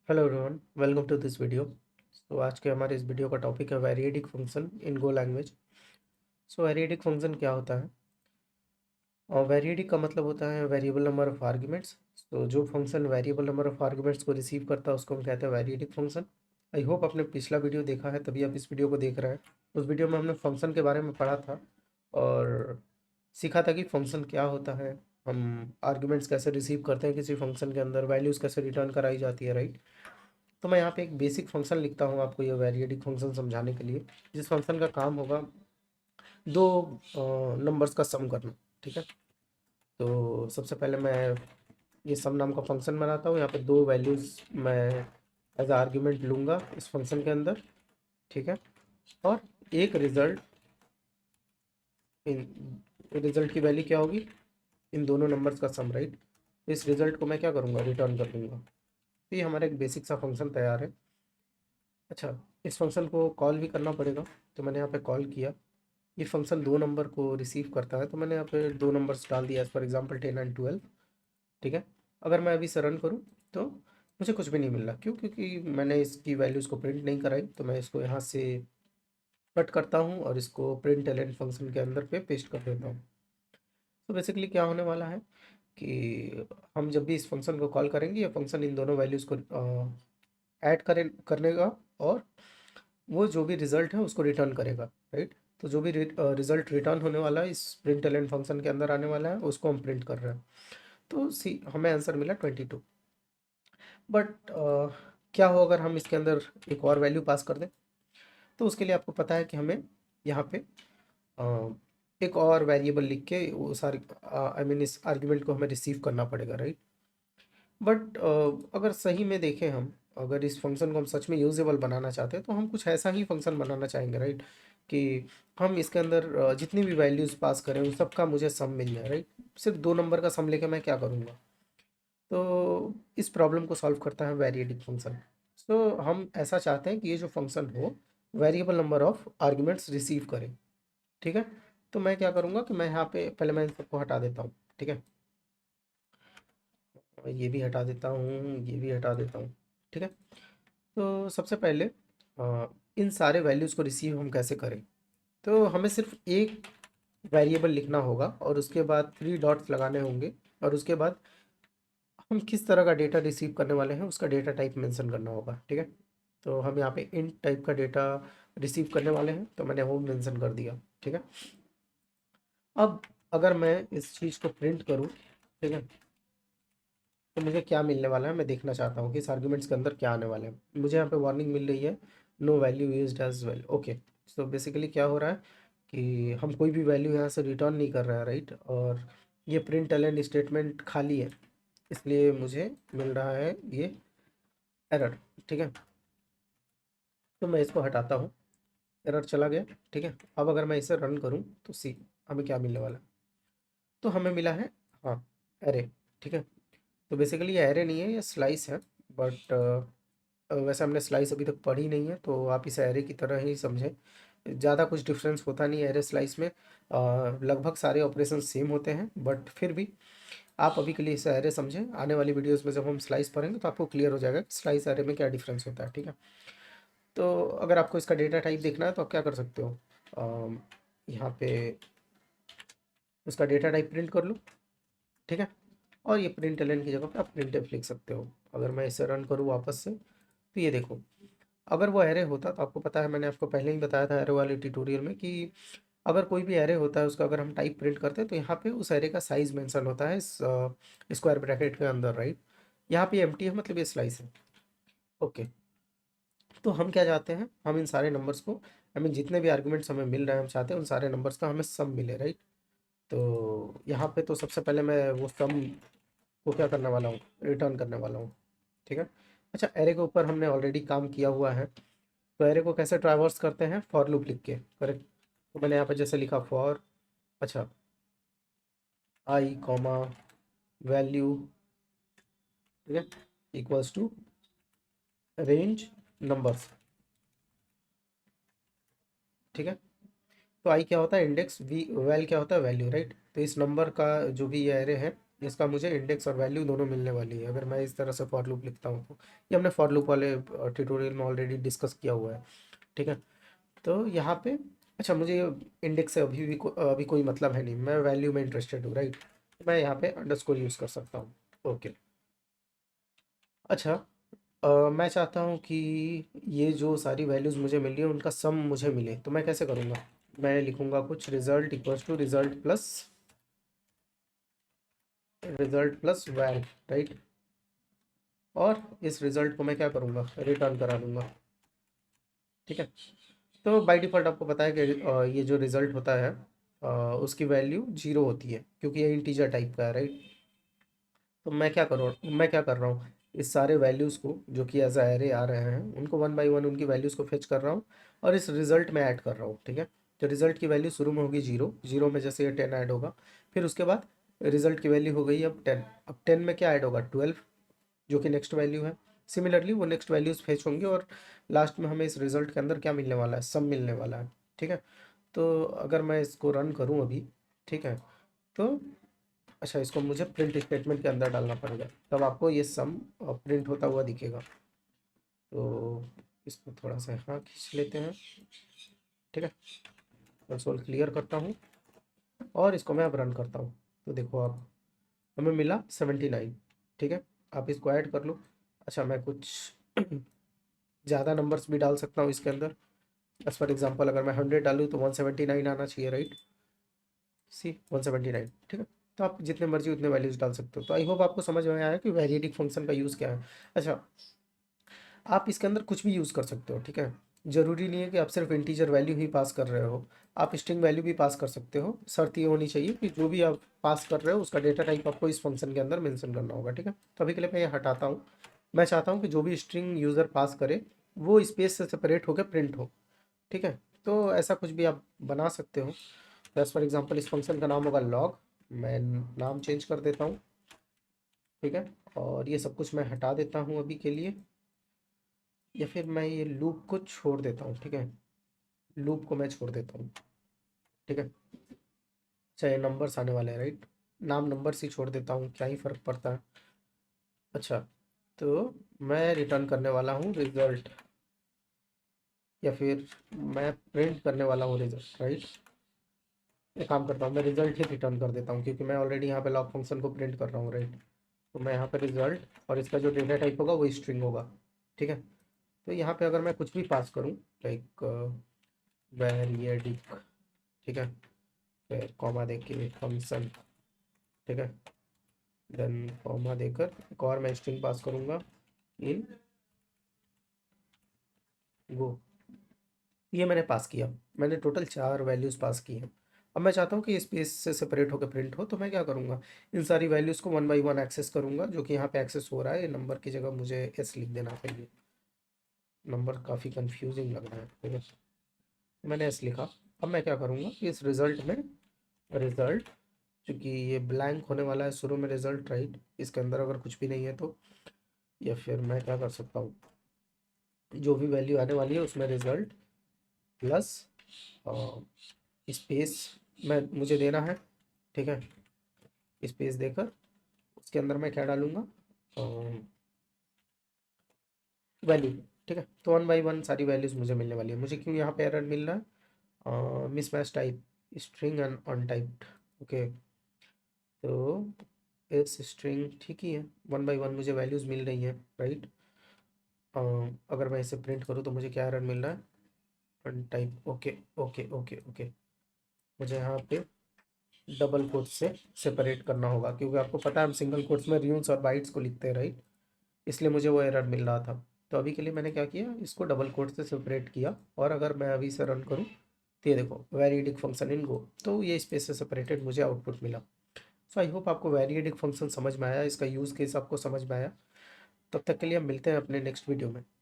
Hello everyone, welcome to this video. तो आज के हमारे इस वीडियो का टॉपिक है variadic function in Go language. So variadic function क्या होता है? और वेरिएडिक का मतलब होता है वेरिएबल नंबर ऑफ आर्ग्यूमेंट्स। तो जो function variable number of arguments को रिसीव करता है उसको हम कहते हैं वेरिएडिक फंक्शन। आई होप आपने पिछला वीडियो देखा है तभी आप इस वीडियो को देख रहे हैं। उस वीडियो में हमने फंक्शन के बारे में पढ़ा था और सीखा था कि फंक्शन क्या होता है, हम आर्ग्यूमेंट्स कैसे रिसीव करते हैं किसी फंक्शन के अंदर, वैल्यूज़ कैसे रिटर्न कराई जाती है, राइट। तो मैं यहाँ पे एक बेसिक फंक्शन लिखता हूँ आपको ये वेरिएडिक फंक्शन समझाने के लिए, जिस फंक्शन का काम होगा दो नंबर्स का सम करना। ठीक है। तो सबसे पहले मैं ये सम नाम का फंक्शन बनाता हूँ। यहाँ पे दो वैल्यूज़ मैं एज आर्ग्यूमेंट लूँगा इस फंक्शन के अंदर। ठीक है। और एक रिजल्ट, इन रिजल्ट की वैल्यू क्या होगी? इन दोनों नंबर्स का सम, राइट। तो इस रिजल्ट को मैं क्या करूँगा? रिटर्न कर दूँगा। तो ये हमारा एक बेसिक सा फंक्शन तैयार है। अच्छा, इस फंक्शन को कॉल भी करना पड़ेगा। तो मैंने यहाँ पे कॉल किया। ये फंक्शन दो नंबर को रिसीव करता है, तो मैंने यहाँ पे दो नंबर्स डाल दिया, फॉर एग्जांपल 10 एंड 12। ठीक है। अगर मैं अभी से रन करूँ तो मुझे कुछ भी नहीं मिल रहा। क्यों? क्योंकि मैंने इसकी वैल्यूज़ को प्रिंट नहीं कराई। तो मैं इसको यहाँ से कट करता हूँ और इसको प्रिंट एलन फंक्शन के अंदर पे पेस्ट कर देता हूँ। तो बेसिकली क्या होने वाला है कि हम जब भी इस फंक्शन को कॉल करेंगे, ये फंक्शन इन दोनों वैल्यूज़ को ऐड करनेगा और वो जो भी रिजल्ट है उसको रिटर्न करेगा, राइट। तो जो भी रिजल्ट रिटर्न होने वाला है इस प्रिंट एलन फंक्शन के अंदर आने वाला है, उसको हम प्रिंट कर रहे हैं। तो सी हमें आंसर मिला 22। बट क्या हो अगर हम इसके अंदर एक और वैल्यू पास कर दें? तो उसके लिए आपको पता है कि हमें यहाँ पे अ, एक और वेरिएबल लिख के वो सारी आई मीन इस आर्ग्यूमेंट को हमें रिसीव करना पड़ेगा, राइट। बट अगर सही में देखें, हम अगर इस फंक्शन को हम सच में यूजेबल बनाना चाहते हैं तो हम कुछ ऐसा ही फंक्शन बनाना चाहेंगे, राइट। कि हम इसके अंदर जितनी भी वैल्यूज़ पास करें उन सब का मुझे सम मिल जाए, राइट। सिर्फ दो नंबर का सम लेके मैं क्या करूँगा? तो इस प्रॉब्लम को सॉल्व करता है वेरिएटिक फंक्शन। सो हम ऐसा चाहते हैं कि ये जो फंक्शन हो variable number of arguments receive करे। ठीक है। तो मैं क्या करूँगा कि मैं यहाँ पे पहले मैं इन सबको हटा देता हूँ। ठीक है। ये भी हटा देता हूँ, ये भी हटा देता हूँ। ठीक है। तो सबसे पहले इन सारे वैल्यूज़ को रिसीव हम कैसे करें? तो हमें सिर्फ एक वेरिएबल लिखना होगा और उसके बाद थ्री डॉट्स लगाने होंगे और उसके बाद हम किस तरह का डेटा रिसीव करने वाले हैं उसका डेटा टाइप मेंशन करना होगा। ठीक है। तो हम यहाँ पे इंट टाइप का डेटा रिसीव करने वाले हैं, तो मैंने वो मेंशन कर दिया। ठीक है। अब अगर मैं इस चीज़ को प्रिंट करूँ, ठीक है, तो मुझे क्या मिलने वाला है मैं देखना चाहता हूँ कि इस आर्ग्यूमेंट्स के अंदर क्या आने वाला है। मुझे यहाँ पे वार्निंग मिल रही है, no value used as well. Okay. So basically क्या हो रहा है कि हम कोई भी वैल्यू यहाँ से रिटर्न नहीं कर रहे हैं, राइट। और ये प्रिंट एलन स्टेटमेंट खाली है, इसलिए मुझे मिल रहा है ये एरर। ठीक है। तो मैं इसको हटाता हूँ, एरर चला गया। ठीक है। अब अगर मैं इसे रन करूँ तो सी हमें क्या मिलने वाला है? तो हमें मिला है, हाँ, एरे। ठीक है। तो बेसिकली ये एरे नहीं है, ये स्लाइस है। बट वैसे हमने स्लाइस अभी तक पढ़ी नहीं है, तो आप इसे एरे की तरह ही समझें। ज़्यादा कुछ डिफरेंस होता नहीं है एरे स्लाइस में। लगभग सारे ऑपरेशन सेम होते हैं, बट फिर भी आप अभी के लिए इसे एरे समझें। आने वाली वीडियोस में जब हम स्लाइस पढ़ेंगे तो आपको क्लियर हो जाएगा कि स्लाइस एरे में क्या डिफरेंस होता है। ठीक है। तो अगर आपको इसका डेटा टाइप देखना है तो आप क्या कर सकते हो, यहाँ पे उसका डेटा टाइप प्रिंट कर लो। ठीक है। और ये प्रिंट एलन की जगह पे आप प्रिंट एफ लिख सकते हो। अगर मैं इसे रन करूँ वापस से तो ये देखो, अगर वो एरे होता तो आपको पता है, मैंने आपको पहले ही बताया था एरे वाले ट्यूटोरियल में कि अगर कोई भी एरे होता है उसका अगर हम टाइप प्रिंट करते हैं तो यहाँ पे उस एरे का साइज मेंशन होता है इस स्क्वायर ब्रैकेट के अंदर, राइट। यहाँ पे एम्प्टी है, मतलब ये स्लाइस है। ओके। तो हम क्या चाहते हैं, हम इन सारे नंबर्स को, आई मीन जितने भी आर्ग्यूमेंट्स हमें मिल रहे हैं हम चाहते हैं उन सारे नंबर्स का हमें सम मिले, राइट। तो यहाँ पे तो सबसे पहले मैं वो सम को क्या करने वाला हूँ, रिटर्न करने वाला हूँ। ठीक है। अच्छा, एरे के ऊपर हमने ऑलरेडी काम किया हुआ है, तो एरे को कैसे ट्रैवर्स करते हैं? फॉर लूप लिख के, करेक्ट। तो मैंने यहाँ पे जैसे लिखा फॉर, अच्छा, आई कॉमा वैल्यू, ठीक है, इक्वल्स टू रेंज नंबर्स। ठीक है। तो आई क्या होता है? इंडेक्स। वी वैल क्या होता है? Value, right. तो इस नंबर का जो भी ये एरे है इसका मुझे इंडेक्स और वैल्यू दोनों मिलने वाली है अगर मैं इस तरह से फॉर लूप लिखता हूँ तो। ये हमने फॉर लूप वाले ट्यूटोरियल में ऑलरेडी डिस्कस किया हुआ है, ठीक है। तो यहाँ पे अच्छा, मुझे इंडेक्स से अभी कोई मतलब है नहीं, मैं वैल्यू में इंटरेस्टेड हूँ, राइट। मैं यहाँ पे अंडरस्कोर यूज़ कर सकता हूँ, ओके। अच्छा, मैं चाहता हूँ कि ये जो सारी वैल्यूज़ मुझे मिल रही है उनका सम मुझे मिले, तो मैं कैसे करूँगा? मैं लिखूँगा कुछ result equals to result plus well, right. और इस रिजल्ट को मैं क्या करूँगा? रिटर्न करा दूँगा, ठीक है। तो बाय डिफ़ॉल्ट आपको पता है कि ये जो रिज़ल्ट होता है उसकी वैल्यू 0 होती है क्योंकि ये इंटीजर टाइप का है, राइट। तो मैं क्या कर रहा हूँ, इस सारे वैल्यूज़ को जो कि एज अ एरे आ रहे हैं उनको वन बाय वन उनकी वैल्यूज़ को फेच कर रहा हूँ और इस रिज़ल्ट में ऐड कर रहा हूँ, ठीक है। तो रिज़ल्ट की वैल्यू शुरू में होगी 0, 0 में जैसे ये 10 ऐड होगा, फिर उसके बाद रिज़ल्ट की वैल्यू हो गई अब 10, अब 10 में क्या ऐड होगा? 12, जो कि नेक्स्ट वैल्यू है। सिमिलरली वो नेक्स्ट वैल्यूज फेच होंगे और लास्ट में हमें इस रिजल्ट के अंदर क्या मिलने वाला है? सम मिलने वाला है, ठीक है। तो अगर मैं इसको रन करूं अभी, ठीक है, तो अच्छा, इसको मुझे प्रिंट स्टेटमेंट के अंदर डालना पड़ेगा, तब आपको ये सम प्रिंट होता हुआ दिखेगा। तो इसको थोड़ा सा यहाँ खींच लेते हैं, ठीक है। कंसोल क्लियर करता हूँ और इसको मैं अब रन करता हूँ। तो देखो आप, हमें मिला 79, ठीक है। आप इसको ऐड कर लो। अच्छा, मैं कुछ ज़्यादा नंबर्स भी डाल सकता हूँ इसके अंदर। एज फॉर एग्जांपल अगर मैं 100 डालूँ तो 179 आना चाहिए, राइट। सी 179, ठीक है। तो आप जितने मर्जी उतने वैल्यूज डाल सकते हो। तो आई होप आपको समझ में आया कि वेरिएटिक फंक्शन का यूज़ क्या है। अच्छा, आप इसके अंदर कुछ भी यूज़ कर सकते हो, ठीक है। ज़रूरी नहीं है कि आप सिर्फ इंटीजर वैल्यू ही पास कर रहे हो, आप स्ट्रिंग वैल्यू भी पास कर सकते हो। शर्त ये होनी चाहिए कि जो भी आप पास कर रहे हो उसका डेटा टाइप आपको इस फंक्शन के अंदर मेंशन करना होगा, ठीक है। तो अभी के लिए मैं ये हटाता हूँ। मैं चाहता हूँ कि जो भी स्ट्रिंग यूज़र पास करे वो स्पेस से सेपरेट होकर प्रिंट हो, ठीक है। तो ऐसा कुछ भी आप बना सकते हो। जैसे फॉर एग्जांपल इस फंक्शन का नाम होगा लॉग, मैं नाम चेंज कर देता हूँ, ठीक है। और ये सब कुछ मैं हटा देता हूँ अभी के लिए, या फिर मैं ये लूप को छोड़ देता हूँ, ठीक है। लूप को मैं छोड़ देता हूँ, ठीक है। अच्छा, ये नंबर्स आने वाले हैं, राइट। नाम नंबर्स ही छोड़ देता हूँ, क्या ही फ़र्क पड़ता है। अच्छा, तो मैं रिटर्न करने वाला हूँ रिजल्ट, या फिर मैं प्रिंट करने वाला हूँ रिजल्ट, राइट। एक काम करता हूँ, मैं रिजल्ट ही रिटर्न कर देता हूँ क्योंकि मैं ऑलरेडी यहाँ पे लॉग फंक्शन को प्रिंट कर रहा हूँ, राइट। तो मैं यहाँ पे रिजल्ट और इसका जो डेटा टाइप होगा वो स्ट्रिंग होगा, ठीक है। तो यहाँ पे अगर मैं कुछ भी पास करूँ, लाइक वेरिएडिक, ठीक है, फिर कॉमा दे के फंक्शन, ठीक है, देन कॉमा देकर एक और मैं स्ट्रिंग पास करूँगा इन गो। ये मैंने पास किया, मैंने टोटल 4 वैल्यूज़ पास की हैं। अब मैं चाहता हूँ कि स्पेस से सेपरेट होकर प्रिंट हो, तो मैं क्या करूँगा, इन सारी वैल्यूज़ को वन बाई वन एक्सेस करूँगा, जो कि यहाँ पे एक्सेस हो रहा है। ये नंबर की जगह मुझे एस लिख देना चाहिए, नंबर काफ़ी कंफ्यूजिंग लग रहा है, ठीक है। मैंने एस लिखा। अब मैं क्या करूँगा कि इस रिज़ल्ट में रिज़ल्ट, चूँकि ये ब्लैंक होने वाला है शुरू में रिज़ल्ट, राइट, इसके अंदर अगर कुछ भी नहीं है तो, या फिर मैं क्या कर सकता हूँ, जो भी वैल्यू आने वाली है उसमें रिज़ल्ट प्लस स्पेस में मुझे देना है, ठीक है। स्पेस देकर उसके अंदर मैं क्या डालूँगा, वैल्यू, ठीक है। तो वन बाई वन सारी वैल्यूज़ मुझे मिलने वाली है। मुझे क्यों यहाँ पे एरर मिल रहा है? Mismatch type string and untyped, okay. तो इस स्ट्रिंग ठीक ही है, वन बाई वन मुझे वैल्यूज़ मिल रही हैं, राइट। अगर मैं इसे प्रिंट करूँ तो मुझे क्या एरर मिल रहा है? अनटाइप, ओके ओके ओके ओके। मुझे यहाँ पे डबल कोट्स से सेपरेट करना होगा क्योंकि आपको पता है हम सिंगल कोट्स में र्यून्स और बाइट्स को लिखते हैं, राइट। इसलिए मुझे वो एरर मिल रहा था। तो अभी के लिए मैंने क्या किया, इसको डबल कोट से सेपरेट किया। और अगर मैं अभी से रन करूँ तो ये देखो वेरिएडिक फंक्शन इन गो, तो ये स्पेस से सेपरेटेड मुझे आउटपुट मिला। सो आई होप आपको वेरिएडिक फंक्शन समझ में आया, इसका यूज़ केस आपको समझ में आया। तब तक के लिए हम मिलते हैं अपने नेक्स्ट वीडियो में।